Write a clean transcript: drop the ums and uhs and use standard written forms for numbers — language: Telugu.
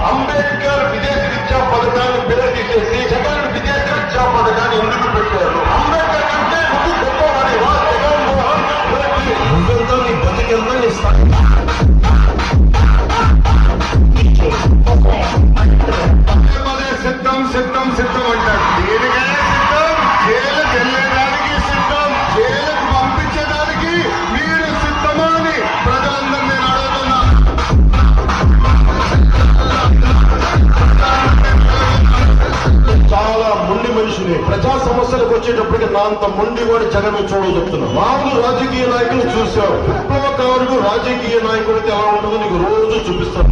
అంబేద్కర్ విదేశీ విద్యా పథకాన్ని పేరు తీసేసి జగన్ విదేశీ విద్యా పథకాన్ని ఎందుకు పెట్టారు? అంబేద్కర్ కంటే ముందు గొప్పవాడి జగన్మోహన్ రెడ్డి. నువ్వెంతో నీ బతికెంతో నీ స్థాయి. సిద్ధం సిద్ధం సిద్ధం అంటాడు. దేనికైనా సిద్ధం. జైలుకి వెళ్ళేదానికి సిద్ధం, జైలుకు పంపించడానికి మీరు సిద్ధమా అని ప్రజలందరూ నేను అడుగుతున్నా. చాలా మొండి మనిషిని. ప్రజా సమస్యలకు వచ్చేటప్పటికి నా అంత మొండి కూడా జగన్ చూడవు చెప్తున్నా. మామూలు రాజకీయ నాయకులు చూసావు, విప్లవకారుడు రాజకీయ నాయకుడికి ఎలా ఉంటుందో నీకు రోజు చూపిస్తాను.